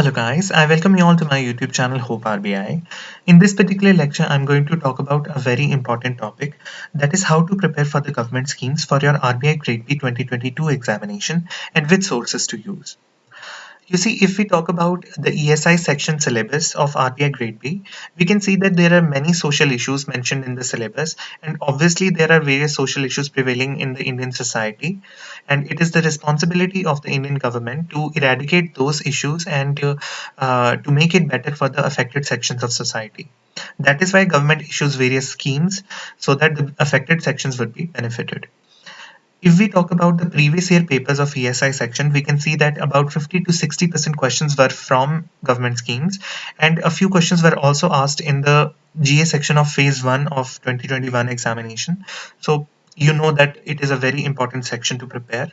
Hello guys, I welcome you all to my YouTube channel Hope RBI. In this particular lecture, I'm going to talk about a very important topic, that is how to prepare for the government schemes for your RBI Grade B 2022 examination and which sources to use. You see, if we talk about the ESI section syllabus of RBI Grade B, we can see that there are many social issues mentioned in the syllabus, and obviously there are various social issues prevailing in the Indian society, and it is the responsibility of the Indian government to eradicate those issues and to make it better for the affected sections of society. That is why government issues various schemes so that the affected sections would be benefited. If we talk about the previous year papers of ESI section, we can see that about 50 to 60% questions were from government schemes, and a few questions were also asked in the GA section of phase 1 of 2021 examination. So you know that it is a very important section to prepare.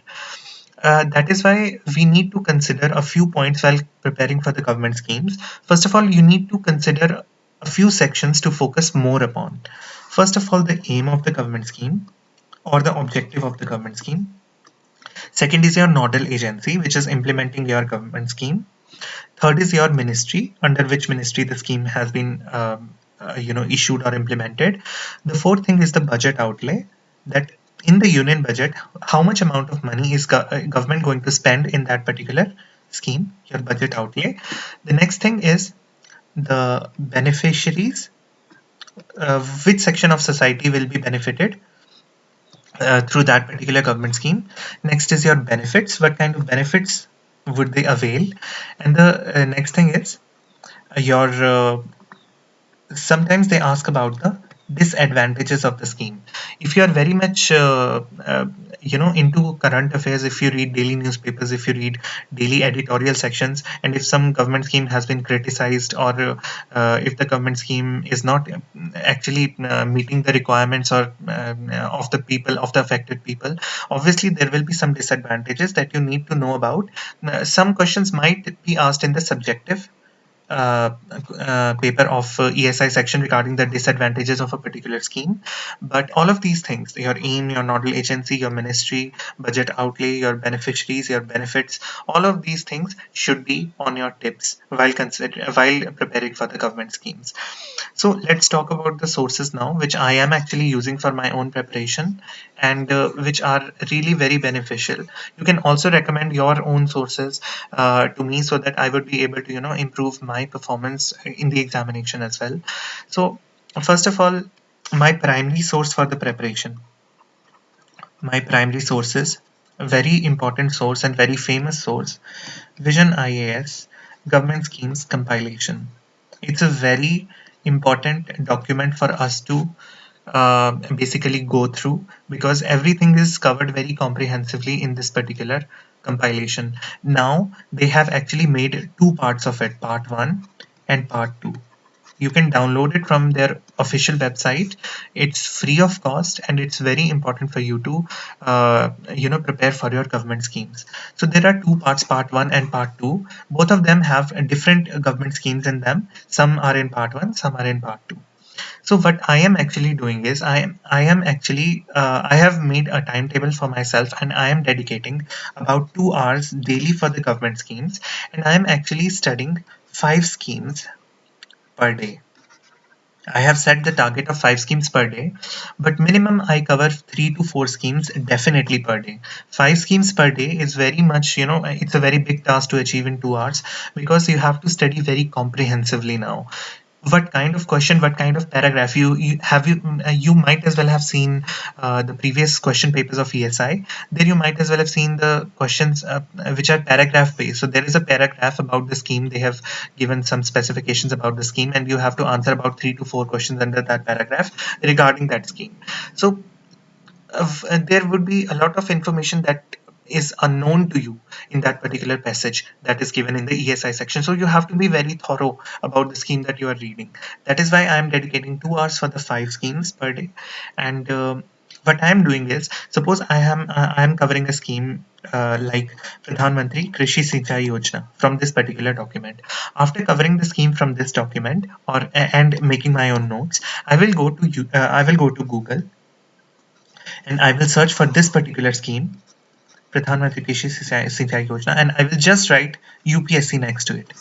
That is why we need to consider a few points while preparing for the government schemes. First of all, you need to consider a few sections to focus more upon. First of all, the aim of the government scheme or the objective of the government scheme. Second is your nodal agency, which is implementing your government scheme. Third is your ministry, under which ministry the scheme has been issued or implemented. The fourth thing is the budget outlay, that in the union budget, how much amount of money is government going to spend in that particular scheme, your budget outlay. The next thing is the beneficiaries, which section of society will be benefited through that particular government scheme. Next is your benefits. What kind of benefits would they avail? And the next thing is your sometimes they ask about the disadvantages of the scheme. If you are very much into current affairs, if you read daily newspapers, if you read daily editorial sections, and if some government scheme has been criticized, or if the government scheme is not actually meeting the requirements or of the people, of the affected people, obviously there will be some disadvantages that you need to know about. Some questions might be asked in the subjective paper of ESI section regarding the disadvantages of a particular scheme. But all of these things, your aim, your nodal agency, your ministry, budget outlay, your beneficiaries, your benefits, all of these things should be on your tips while preparing for the government schemes. So let's talk about the sources now, which I am actually using for my own preparation, and which are really very beneficial. You can also recommend your own sources to me, so that I would be able to improve my performance in the examination as well. So first of all, my primary source for the preparation, my primary sources, a very important source and very famous source, Vision IAS Government Schemes Compilation. It's a very important document for us to basically go through, because everything is covered very comprehensively in this particular compilation. Now they have actually made two parts of it, part 1 and part 2. You can download it from their official website. It's free of cost, and it's very important for you to prepare for your government schemes. So there are two parts, part 1 and part 2. Both of them have different government schemes in them. Some are in part 1, some are in part 2. So what I am actually doing is I have made a timetable for myself, and I am dedicating about 2 hours daily for the government schemes, and I am actually studying 5 schemes per day. I have set the target of 5 schemes per day, but minimum I cover 3 to 4 schemes definitely per day. 5 schemes per day is very much, it's a very big task to achieve in 2 hours, because you have to study very comprehensively now. What kind of question, what kind of paragraph, you might as well have seen the previous question papers of ESI. There you might as well have seen the questions which are paragraph based. So there is a paragraph about the scheme, they have given some specifications about the scheme, and you have to answer about 3 to 4 questions under that paragraph regarding that scheme. So there would be a lot of information that is unknown to you in that particular passage that is given in the ESI section. So you have to be very thorough about the scheme that you are reading. That is why I am dedicating 2 hours for the 5 schemes per day. And what I am doing is, suppose I am covering a scheme like Pradhan Mantri Krishi Sinchai Yojana from this particular document. After covering the scheme from this document, or and making my own notes, I will go to Google, and I will search for this particular scheme, Pradhan Mantri Krishi Sinchai Yojana, and I will just write UPSC next to it.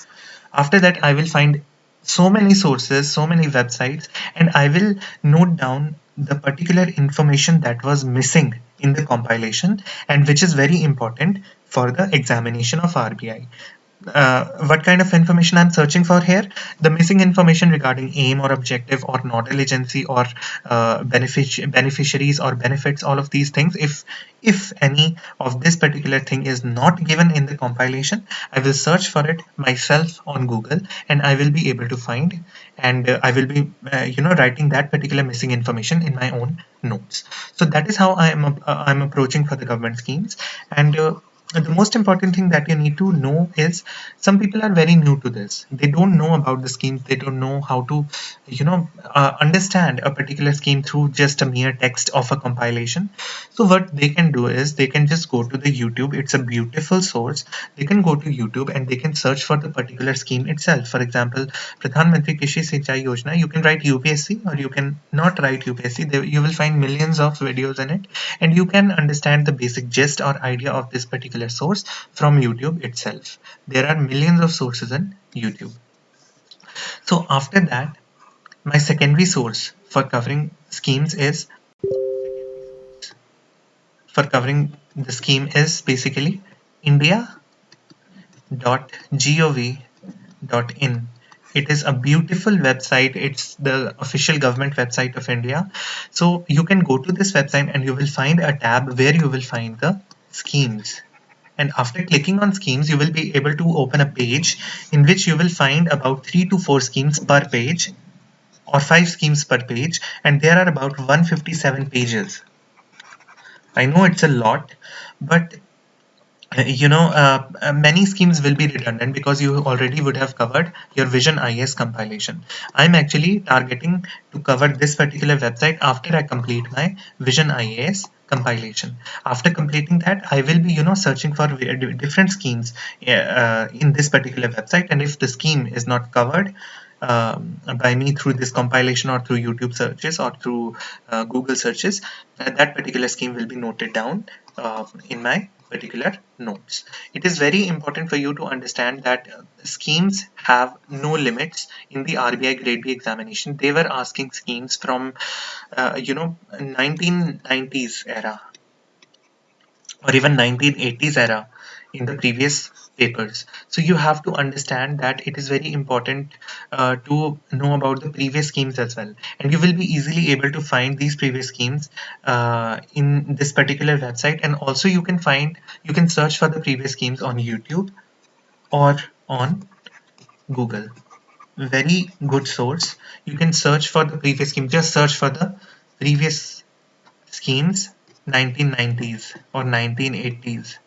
After that, I will find so many sources, so many websites, and I will note down the particular information that was missing in the compilation and which is very important for the examination of RBI. What kind of information I'm searching for here? The missing information regarding aim or objective or nodal agency or beneficiaries or benefits, all of these things. If any of this particular thing is not given in the compilation, I will search for it myself on Google and I will be able to find, and I will be writing that particular missing information in my own notes. So that is how I'm approaching for the government schemes. And the most important thing that you need to know is some people are very new to this. They don't know about the schemes. They don't know how to, understand a particular scheme through just a mere text of a compilation. So what they can do is they can just go to the YouTube. It's a beautiful source. They can go to YouTube and they can search for the particular scheme itself. For example, Pradhan Mantri Krishi Sinchai Yojana. You can write UPSC or you can not write UPSC. You will find millions of videos in it, and you can understand the basic gist or idea of this particular source from YouTube itself. There are millions of sources in YouTube. So after that, my secondary source for covering schemes is basically india.gov.in. It is a beautiful website. It's the official government website of India. So you can go to this website and you will find a tab where you will find the schemes. And after clicking on schemes, you will be able to open a page in which you will find about 3 to 4 schemes per page or 5 schemes per page, and there are about 157 pages. I know it's a lot, but many schemes will be redundant because you already would have covered your Vision IAS compilation. I'm actually targeting to cover this particular website after I complete my Vision IAS compilation. After completing that, I will be searching for different schemes in this particular website, and if the scheme is not covered by me through this compilation or through YouTube searches or through Google searches, that particular scheme will be noted down in my particular notes. It is very important for you to understand that schemes have no limits in the RBI Grade B examination. They were asking schemes from 1990s era or even 1980s era in the previous papers. So you have to understand that it is very important to know about the previous schemes as well, and you will be easily able to find these previous schemes in this particular website. And also you can search for the previous schemes on YouTube or on Google. Very good source. You can search for the previous scheme. Just search for the previous schemes 1990s or 1980s.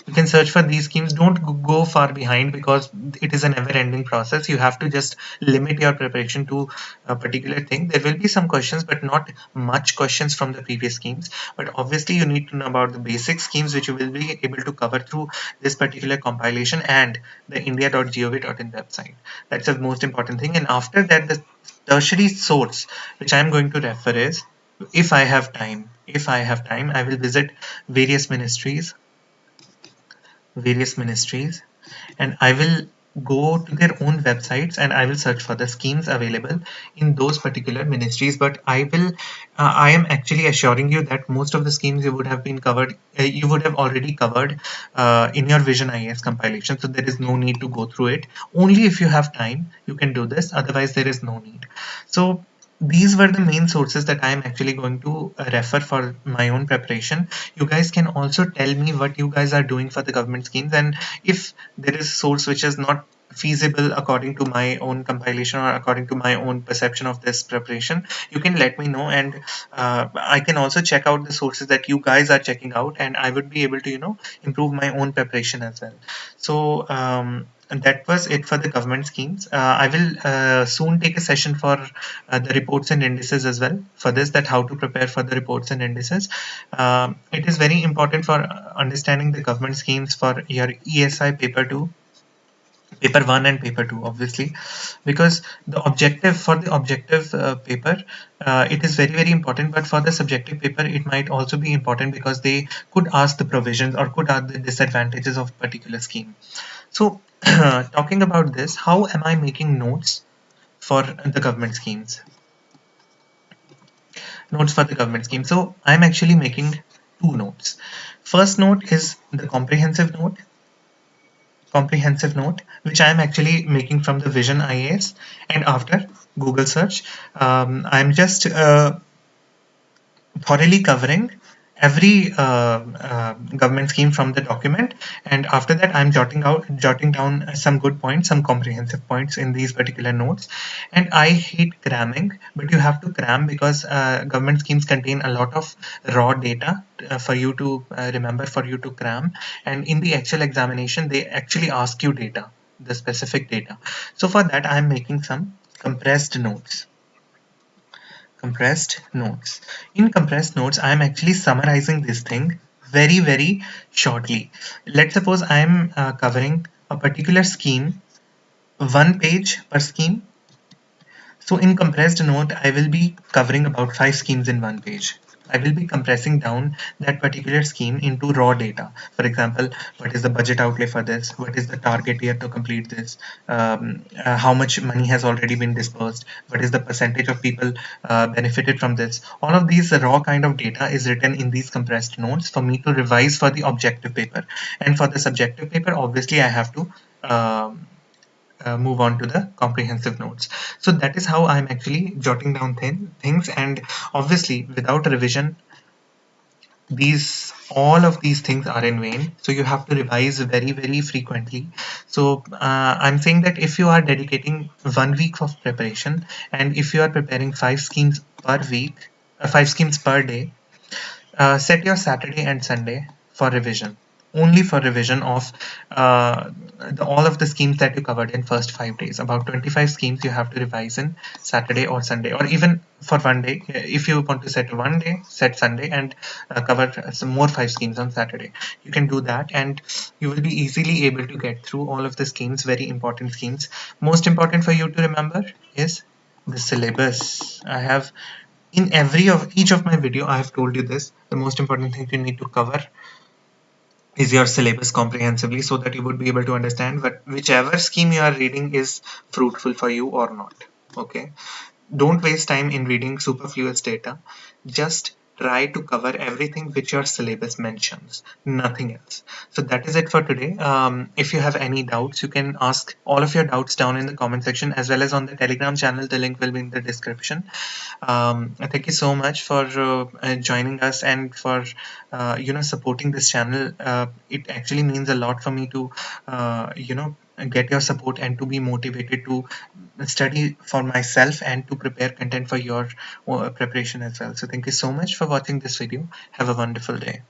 You can search for these schemes. Don't go far behind because it is a never-ending process. You have to just limit your preparation to a particular thing. There will be some questions, but not much questions from the previous schemes. But obviously you need to know about the basic schemes which you will be able to cover through this particular compilation and the india.gov.in website. That's the most important thing. And after that, the tertiary source which I'm going to refer is, if I have time, I will visit various ministries, and I will go to their own websites and I will search for the schemes available in those particular ministries. But I am actually assuring you that most of the schemes you would have been covered, you would have already covered in your Vision IAS compilation. So there is no need to go through it. Only if you have time, you can do this. Otherwise, there is no need. So these were the main sources that I am actually going to refer for my own preparation. You guys can also tell me what you guys are doing for the government schemes, and if there is a source which is not feasible according to my own compilation or according to my own perception of this preparation, you can let me know, and I can also check out the sources that you guys are checking out, and I would be able to improve my own preparation as well. So and that was it for the government schemes. I will soon take a session for the reports and indices as well. For this, that how to prepare for the reports and indices. It is very important for understanding the government schemes for your ESI paper 2, paper 1 and paper 2, obviously, because the objective paper, it is very important, but for the subjective paper it might also be important because they could ask the provisions or could ask the disadvantages of a particular scheme. So talking about this, how am I making notes for the government schemes? Notes for the government scheme. So I'm actually making two notes. First note is the comprehensive note, which I'm actually making from the Vision IAS, and after Google search, I'm just thoroughly covering every government scheme from the document, and after that I'm jotting down some good points, some comprehensive points in these particular notes. And I hate cramming, but you have to cram because government schemes contain a lot of raw data for you to remember, for you to cram, and in the actual examination they actually ask you data, the specific data. So for that I'm making some compressed notes. In compressed notes, I am actually summarizing this thing very shortly. Let's suppose I am covering a particular scheme, one page per scheme. So in compressed note, I will be covering about 5 schemes in one page. I will be compressing down that particular scheme into raw data. For example, what is the budget outlay for this? What is the target year to complete this? How much money has already been dispersed? What is the percentage of people benefited from this? All of these raw kind of data is written in these compressed notes for me to revise for the objective paper. And for the subjective paper, obviously, I have to move on to the comprehensive notes. So that is how I'm actually jotting down things, and obviously without revision, these all of these things are in vain. So you have to revise very frequently. So I'm saying that if you are dedicating 1 week of preparation, and if you are preparing 5 schemes per week, 5 schemes per day, set your Saturday and Sunday for revision, only for revision of all of the schemes that you covered in first 5 days. About 25 schemes you have to revise in Saturday or Sunday, or even for one day. If you want to set one day, set Sunday, and cover some more 5 schemes on Saturday. You can do that, and you will be easily able to get through all of the schemes, very important schemes. Most important for you to remember is the syllabus. I have in every of each of my video I have told you this. The most important thing you need to cover is your syllabus comprehensively, so that you would be able to understand what whichever scheme you are reading is fruitful for you or not. Okay, don't waste time in reading superfluous data. Just try to cover everything which your syllabus mentions, nothing else. So that is it for today. If you have any doubts, you can ask all of your doubts down in the comment section, as well as on the Telegram channel. The link will be in the description. Thank you so much for joining us, and for supporting this channel. It actually means a lot for me to get your support and to be motivated to study for myself and to prepare content for your preparation as well. So thank you so much for watching this video. Have a wonderful day.